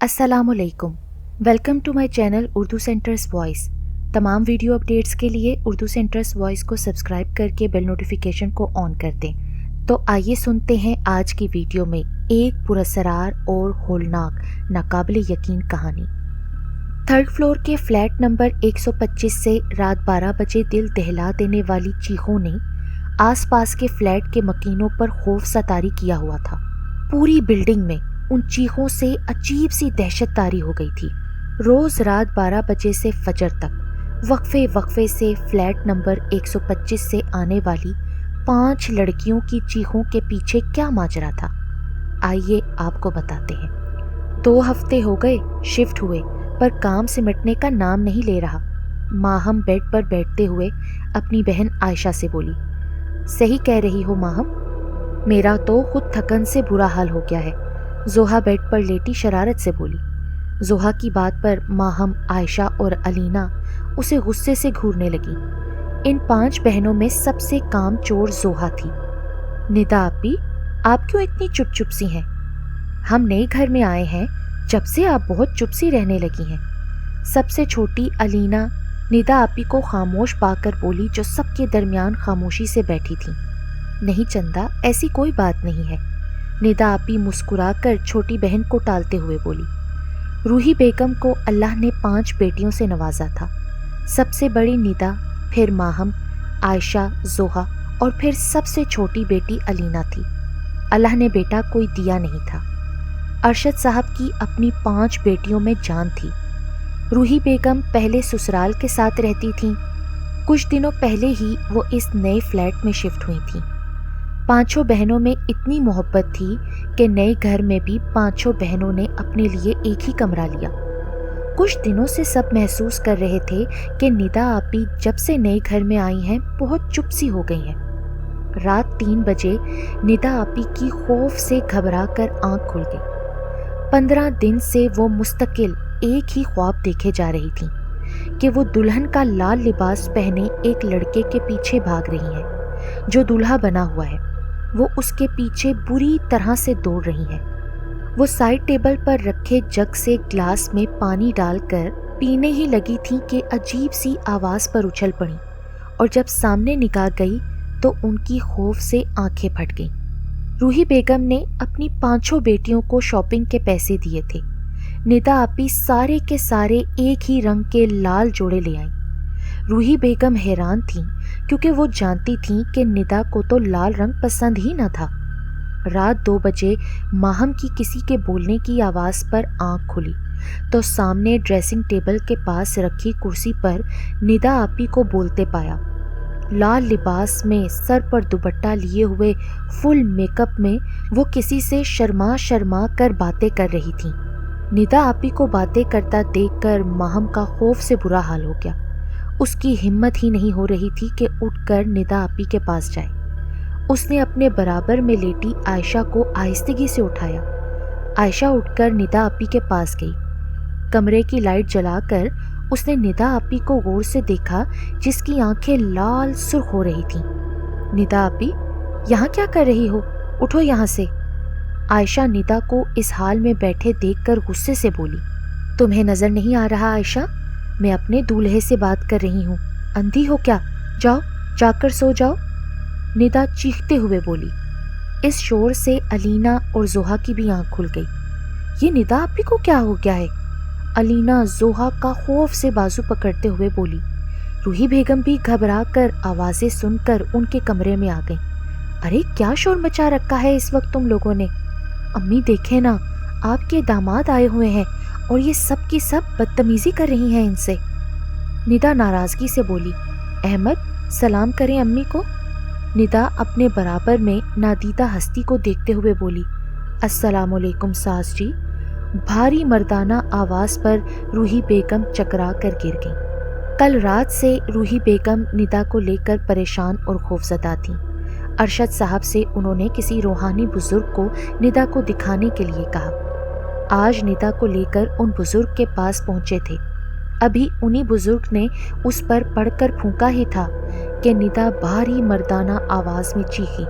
अस्सलामुअलैकुम। Welcome to my channel Urdu centres voice. तमाम video updates के लिए उर्दू सेंटर्स वॉइस को सब्सक्राइब करके बेल नोटिफिकेशन को ऑन कर दें। तो आइए सुनते हैं आज की वीडियो में एक पुरअसरार और होलनाक नाकाबिले यकीन कहानी। थर्ड फ्लोर के फ्लैट नंबर 125 से रात 12 बजे दिल दहला देने वाली चीखों ने आसपास के फ्लैट के मकीनों पर खौफ सतारी किया हुआ था। पूरी बिल्डिंग में उन चीखों से अजीब सी दहशत तारी हो गई थी। रोज रात 12 बजे से फजर तक वक्फे से फ्लैट नंबर 125 से आने वाली 5 लड़कियों की चीखों के पीछे क्या माजरा था, आइए आपको बताते हैं। 2 हफ्ते हो गए शिफ्ट हुए, पर काम सिमटने का नाम नहीं ले रहा। माहम बेड पर बैठते हुए अपनी बहन आयशा से बोली, सही कह रही हो माहम, मेरा तो खुद थकन से बुरा हाल हो गया है। जोहा बेड पर लेटी शरारत से बोली। जोहा की बात पर माहम, आयशा और अलीना उसे गुस्से से घूरने लगी। इन 5 बहनों में सबसे काम चोर जोहा थी। निदा आपी, आप क्यों इतनी चुप चुप सी हैं? हम नए घर में आए हैं, जब से आप बहुत चुप सी रहने लगी हैं। सबसे छोटी अलीना निदा आपी को खामोश पाकर बोली, जो सबके दरमियान खामोशी से बैठी थी। नहीं चंदा, ऐसी कोई बात नहीं है। निदा आपी मुस्कुराकर छोटी बहन को टालते हुए बोली। रूही बेगम को अल्लाह ने 5 बेटियों से नवाजा था। सबसे बड़ी निदा, फिर माहम, आयशा, जोहा और फिर सबसे छोटी बेटी अलीना थी। अल्लाह ने बेटा कोई दिया नहीं था। अरशद साहब की अपनी 5 बेटियों में जान थी। रूही बेगम पहले ससुराल के साथ रहती थीं। कुछ दिनों पहले ही वो इस नए फ्लैट में शिफ्ट हुई थीं। 5 बहनों में इतनी मोहब्बत थी कि नए घर में भी 5 बहनों ने अपने लिए एक ही कमरा लिया। कुछ दिनों से सब महसूस कर रहे थे कि निदा आपी जब से नए घर में आई हैं बहुत चुप सी हो गई हैं। रात 3 बजे निदा आपी की खौफ से घबरा कर आंख खुल गई। 15 दिन से वो मुस्तकिल एक ही ख्वाब देखे जा रही थी कि वो दुल्हन का लाल लिबास पहने एक लड़के के पीछे भाग रही हैं, जो दूल्हा बना हुआ है। वो उसके पीछे बुरी तरह से दौड़ रही है। वो साइड टेबल पर रखे जग से ग्लास में पानी डालकर पीने ही लगी थी कि अजीब सी आवाज़ पर उछल पड़ी, और जब सामने निगाह गई तो उनकी खौफ से आंखें फट गईं। रूही बेगम ने अपनी 5 बेटियों को शॉपिंग के पैसे दिए थे। निदा आपी सारे के सारे एक ही रंग के लाल जोड़े ले आईं। रूही बेगम हैरान थीं, क्योंकि वो जानती थीं कि निदा को तो लाल रंग पसंद ही न था। रात 2 बजे माहम की किसी के बोलने की आवाज़ पर आंख खुली तो सामने ड्रेसिंग टेबल के पास रखी कुर्सी पर निदा आपी को बोलते पाया। लाल लिबास में, सर पर दुपट्टा लिए हुए, फुल मेकअप में वो किसी से शर्मा शर्मा कर बातें कर रही थी। निदा आपी को बातें करता देखकर माहम का खौफ से बुरा हाल हो गया। उसकी हिम्मत ही नहीं हो रही थी कि उठकर निदा आपी के पास जाए। उसने अपने बराबर में लेटी आयशा को आहिस्तगी से उठाया। आयशा उठकर निदा आपी के पास गई। कमरे की लाइट जलाकर उसने निदा आपी को गौर से देखा, जिसकी आंखें लाल सुर्ख हो रही थीं। निदा आपी, यहाँ क्या कर रही हो? उठो यहाँ से। आयशा निदा को इस हाल में बैठे देखकर गुस्से से बोली, तुम्हें नजर नहीं आ रहा आयशा? मैं अपने दूल्हे से बात कर रही हूँ, अंधी हो क्या? जाओ, जाकर सो जाओ। निदा चीखते हुए बोली। इस शोर से अलीना और जोहा की भी आंख खुल गई। ये निदा आपी को क्या हो गया है? अलीना जोहा का खौफ से बाजू पकड़ते हुए बोली। रूही बेगम भी घबरा कर आवाज़ें सुनकर उनके कमरे में आ गई। अरे क्या शोर मचा रखा है इस वक्त तुम लोगों ने? अम्मी देखें ना, आपके दामाद आए हुए हैं और ये सब की सब बदतमीजी कर रही हैं इनसे। निदा नाराज़गी से बोली। अहमद, सलाम करें अम्मी को। निदा अपने बराबर में नादीदा हस्ती को देखते हुए बोली, अस्सलामुअलैकुम सास जी। भारी मर्दाना आवाज़ पर रूही बेगम चकरा कर गिर गई। कल रात से रूही बेगम निदा को लेकर परेशान और खौफजदा थीं। अरशद साहब से उन्होंने किसी रूहानी बुजुर्ग को निदा को दिखाने के लिए कहा। आज निदा को लेकर उन बुजुर्ग के पास पहुंचे थे। अभी उन्हीं बुजुर्ग ने उस पर पड़कर फूंका ही था कि निदा भारी मर्दाना आवाज़ में चीखी,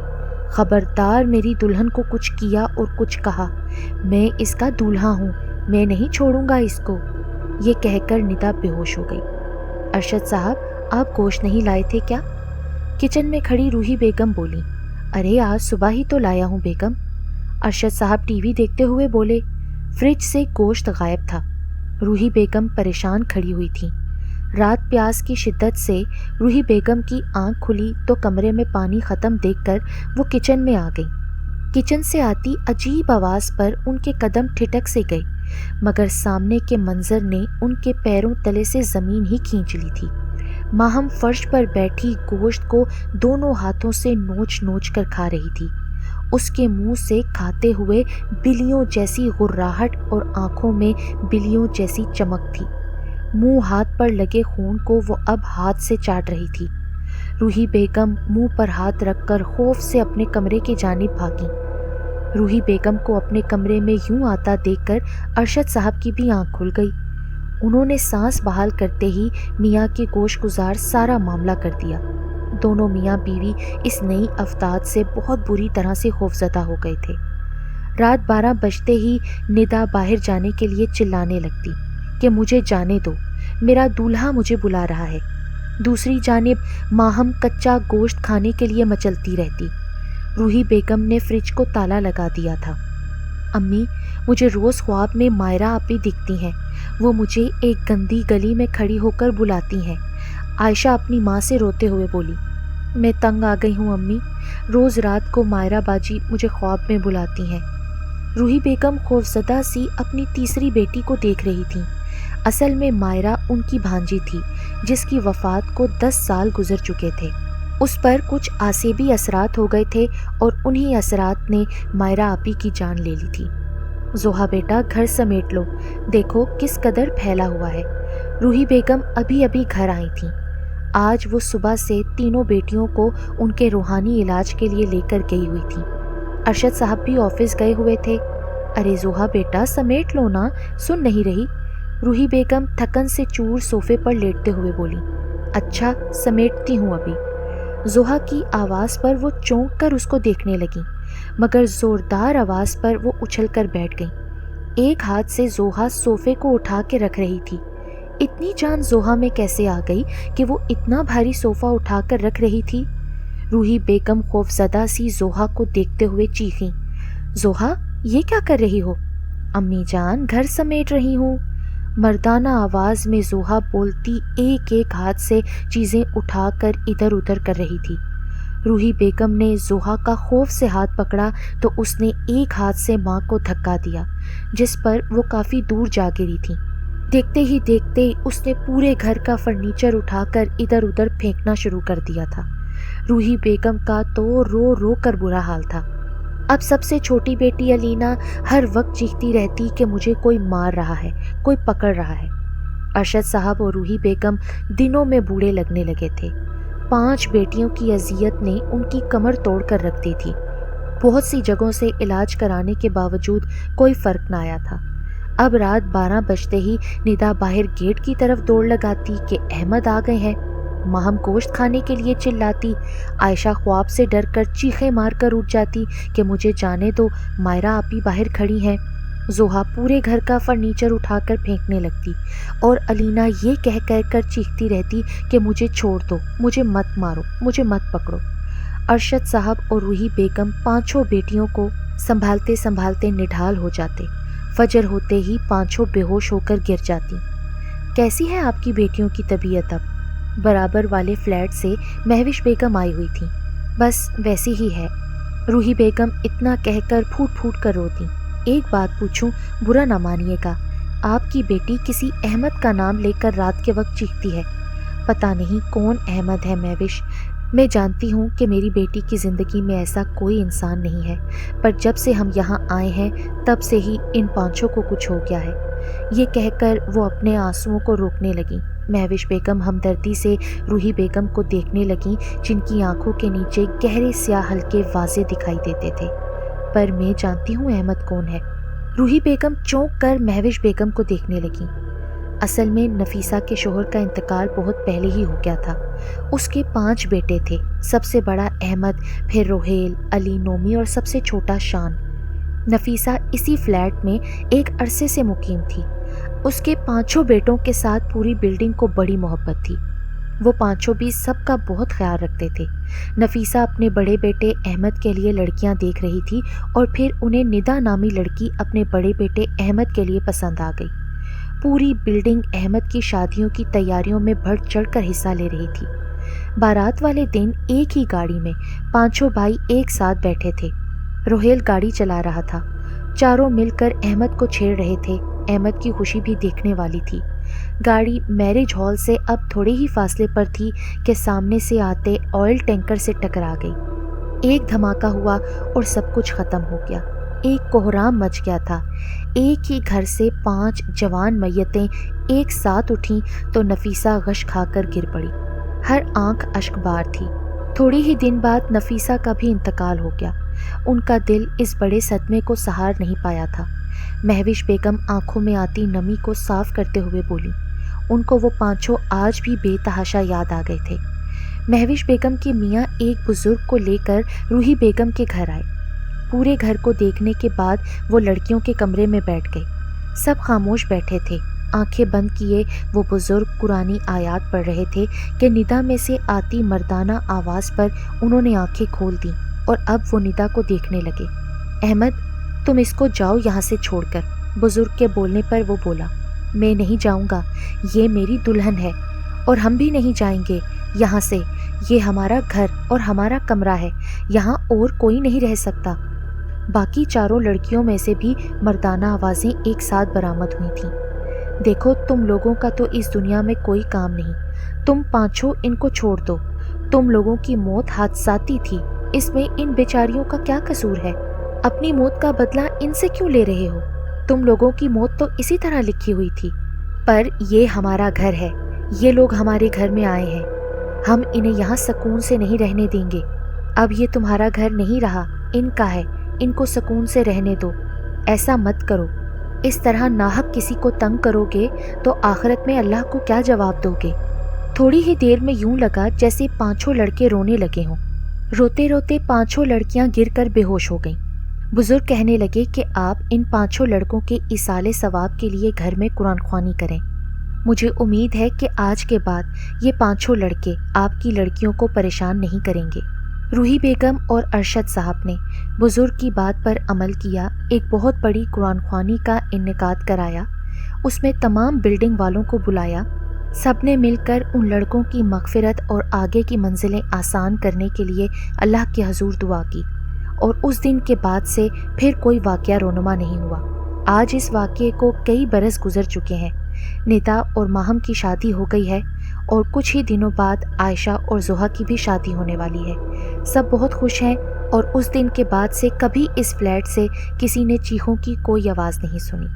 खबरदार मेरी दुल्हन को कुछ किया और कुछ कहा, मैं इसका दूल्हा हूँ, मैं नहीं छोड़ूंगा इसको, ये कहकर निदा बेहोश हो गई। अरशद साहब, आप गोश्त नहीं लाए थे क्या? किचन में खड़ी रूही बेगम बोली। अरे आज सुबह ही तो लाया हूँ बेगम। अरशद साहब टीवी देखते हुए बोले। फ्रिज से गोश्त गायब था। रूही बेगम परेशान खड़ी हुई थी। रात प्यास की शिद्दत से रूही बेगम की आंख खुली तो कमरे में पानी ख़त्म देखकर वो किचन में आ गई। किचन से आती अजीब आवाज़ पर उनके कदम ठिठक से गए, मगर सामने के मंजर ने उनके पैरों तले से ज़मीन ही खींच ली थी। माहम फर्श पर बैठी गोश्त को दोनों हाथों से नोच नोच कर खा रही थी। उसके मुंह से खाते हुए बिल्लियों जैसी गुर्राहट और आंखों में बिल्लियों जैसी चमक थी। मुंह हाथ पर लगे खून को वो अब हाथ से चाट रही थी। रूही बेगम मुंह पर हाथ रखकर खौफ से अपने कमरे की जानिब भागी। रूही बेगम को अपने कमरे में यूं आता देखकर अरशद साहब की भी आंख खुल गई। उन्होंने सांस बहाल करते ही मियाँ के गोशगुजार सारा मामला कर दिया। दोनों मियाँ बीवी इस नई अफताद से बहुत बुरी तरह से खौफजदा हो गए थे। रात 12 बजते ही निदा बाहर जाने के लिए चिल्लाने लगती कि मुझे जाने दो, मेरा दूल्हा मुझे बुला रहा है। दूसरी जानिब माहम कच्चा गोश्त खाने के लिए मचलती रहती। रूही बेगम ने फ्रिज को ताला लगा दिया था। अम्मी, मुझे रोज़ ख्वाब में मायरा आपी दिखती हैं। वो मुझे एक गंदी गली में खड़ी होकर बुलाती हैं। आयशा अपनी माँ से रोते हुए बोली। मैं तंग आ गई हूँ अम्मी, रोज़ रात को मायरा बाजी मुझे ख्वाब में बुलाती हैं। रूही बेगम खौफजदा सी अपनी तीसरी बेटी को देख रही थी। असल में मायरा उनकी भांजी थी, जिसकी वफ़ात को 10 साल गुजर चुके थे। उस पर कुछ आसेबी असरात हो गए थे और उन्हीं असरात ने मायरा आपी की जान ले ली थी। जोहा बेटा, घर समेट लो, देखो किस कदर फैला हुआ है। रूही बेगम अभी अभी घर आई थी। आज वो सुबह से तीनों बेटियों को उनके रूहानी इलाज के लिए लेकर गई हुई थी। अरशद साहब भी ऑफिस गए हुए थे। अरे जोहा बेटा, समेट लो ना, सुन नहीं रही? रूही बेगम थकन से चूर सोफे पर लेटते हुए बोली। अच्छा, समेटती हूँ अभी। जोहा की आवाज़ पर वो चौंक कर उसको देखने लगी, मगर ज़ोरदार आवाज़ पर वो उछल कर बैठ गई। एक हाथ से जोहा सोफे को उठा के रख रही थी। इतनी जान जोहा में कैसे आ गई कि वो इतना भारी सोफ़ा उठा कर रख रही थी? रूही बेगम खौफजदा सी जोहा को देखते हुए चीखी। जोहा, ये क्या कर रही हो? अम्मी जान, घर समेट रही हूँ। मर्दाना आवाज़ में जोहा बोलती एक एक हाथ से चीज़ें उठाकर इधर उधर कर रही थी। रूही बेगम ने जोहा का खौफ से हाथ पकड़ा तो उसने एक हाथ से माँ को धक्का दिया, जिस पर वो काफ़ी दूर जा गिरी थी। देखते ही देखते उसने पूरे घर का फर्नीचर उठाकर इधर उधर फेंकना शुरू कर दिया था। रूही बेगम का तो रो रो कर बुरा हाल था। अब सबसे छोटी बेटी अलीना हर वक्त चीखती रहती कि मुझे कोई मार रहा है, कोई पकड़ रहा है। अरशद साहब और रूही बेगम दिनों में बूढ़े लगने लगे थे। 5 बेटियों की अजियत ने उनकी कमर तोड़ कर रख दी थी। बहुत सी जगहों से इलाज कराने के बावजूद कोई फ़र्क ना आया था। अब रात 12 बजते ही निदा बाहर गेट की तरफ दौड़ लगाती कि अहमद आ गए हैं। माहम गोश्त खाने के लिए चिल्लाती। आयशा ख्वाब से डर कर चीखें मार कर उठ जाती कि मुझे जाने दो, मायरा आपी बाहर खड़ी हैं। जोहा पूरे घर का फर्नीचर उठाकर फेंकने लगती और अलीना ये कह कर चीखती रहती कि मुझे छोड़ दो, मुझे मत मारो, मुझे मत पकड़ो। अरशद साहब और रूही बेगम 5 बेटियों को संभालते संभालते निढाल हो जाते। फजर होते ही 5 बेहोश होकर गिर जाती। कैसी है आपकी बेटियों की तबीयत अब? बराबर वाले फ्लैट से महविश बेगम आई हुई थी। बस वैसी ही है। रूही बेगम इतना कहकर फूट फूट कर रोती। एक बात पूछूं, बुरा ना मानिएगा, आपकी बेटी किसी अहमद का नाम लेकर रात के वक्त चीखती है। पता नहीं कौन अहमद है महविश। मैं जानती हूँ कि मेरी बेटी की ज़िंदगी में ऐसा कोई इंसान नहीं है, पर जब से हम यहाँ आए हैं तब से ही इन 5 को कुछ हो गया है। ये कहकर वो अपने आंसुओं को रोकने लगी। महविश बेगम हमदर्दी से रूही बेगम को देखने लगी, जिनकी आंखों के नीचे गहरे स्याह हल्के वाजे दिखाई देते थे। पर मैं जानती हूँ अहमद कौन है। रूही बेगम चौंक कर महविश बेगम को देखने लगी। असल में नफीसा के शोहर का इंतकाल बहुत पहले ही हो गया था। उसके 5 बेटे थे। सबसे बड़ा अहमद, फिर रोहेल, अली, नोमी और सबसे छोटा शान। नफीसा इसी फ्लैट में एक अरसे से मुकीम थी। उसके 5 बेटों के साथ पूरी बिल्डिंग को बड़ी मोहब्बत थी। वो 5 भी सबका बहुत ख्याल रखते थे। नफीसा अपने बड़े बेटे अहमद के लिए लड़कियां देख रही थी और फिर उन्हें निदा नामी लड़की अपने बड़े बेटे अहमद के लिए पसंद आ गई। पूरी बिल्डिंग अहमद की शादियों की तैयारियों में बढ़ चढ़कर हिस्सा ले रही थी। बारात वाले दिन एक ही गाड़ी में 5 भाई एक साथ बैठे थे। रोहेल गाड़ी चला रहा था। चारों मिलकर अहमद को छेड़ रहे थे। अहमद की खुशी भी देखने वाली थी। गाड़ी मैरिज हॉल से अब थोड़े ही फासले पर थी कि सामने से आते ऑयल टैंकर से टकरा गई। एक धमाका हुआ और सब कुछ खत्म हो गया। एक कोहराम मच गया था। एक ही घर से 5 जवान मैयतें एक साथ उठीं तो नफीसा गश खाकर गिर पड़ी। हर आंख अश्कबार थी। थोड़ी ही दिन बाद नफीसा का भी इंतकाल हो गया। उनका दिल इस बड़े सदमे को सहार नहीं पाया था। महविश बेगम आंखों में आती नमी को साफ करते हुए बोली। उनको वो 5 आज भी बेतहाशा याद आ गए थे। महविश बेगम के मियाँ एक बुजुर्ग को लेकर रूही बेगम के घर आए। पूरे घर को देखने के बाद वो लड़कियों के कमरे में बैठ गए। सब खामोश बैठे थे। आंखें बंद किए वो बुजुर्ग कुरानी आयात पढ़ रहे थे कि निदा में से आती मर्दाना आवाज़ पर उन्होंने आंखें खोल दी और अब वो निदा को देखने लगे। अहमद, तुम इसको जाओ यहाँ से छोड़कर। बुजुर्ग के बोलने पर वो बोला, मैं नहीं जाऊँगा, ये मेरी दुल्हन है और हम भी नहीं जाएंगे यहाँ से। ये हमारा घर और हमारा कमरा है, यहाँ और कोई नहीं रह सकता। बाकी चारों लड़कियों में से भी मर्दाना आवाज़ें एक साथ बरामद हुई थीं। देखो, तुम लोगों का तो इस दुनिया में कोई काम नहीं। तुम 5 इनको छोड़ दो। तुम लोगों की मौत हादसाती थी, इसमें इन बेचारियों का क्या कसूर है? अपनी मौत का बदला इनसे क्यों ले रहे हो? तुम लोगों की मौत तो इसी तरह लिखी हुई थी। पर ये हमारा घर है, ये लोग हमारे घर में आए हैं, हम इन्हें यहाँ सुकून से नहीं रहने देंगे। अब ये तुम्हारा घर नहीं रहा, इनका है, इनको सुकून से रहने दो। ऐसा मत करो। इस तरह नाहक किसी को तंग करोगे तो आखिरत में अल्लाह को क्या जवाब दोगे? थोड़ी ही देर में यूं लगा जैसे 5 लड़के रोने लगे हों। रोते रोते 5 लड़कियां गिरकर बेहोश हो गईं। बुजुर्ग कहने लगे कि आप इन 5 लड़कों के इसाले सवाब के लिए घर में कुरान ख्वानी करें। मुझे उम्मीद है कि आज के बाद ये 5 लड़के आपकी लड़कियों को परेशान नहीं करेंगे। रूही बेगम और अरशद साहब ने बुजुर्ग की बात पर अमल किया। एक बहुत बड़ी कुरान ख्वानी का इनेकाद कराया। उसमें तमाम बिल्डिंग वालों को बुलाया। सब ने मिलकर उन लड़कों की मगफिरत और आगे की मंजिलें आसान करने के लिए अल्लाह के हजूर दुआ की। और उस दिन के बाद से फिर कोई वाक़या रोनुमा नहीं हुआ। आज इस वाक़ये को कई बरस गुजर चुके हैं। निदा और माहम की शादी हो गई है और कुछ ही दिनों बाद आयशा और जोहा की भी शादी होने वाली है। सब बहुत खुश हैं और उस दिन के बाद से कभी इस फ्लैट से किसी ने चीखों की कोई आवाज़ नहीं सुनी।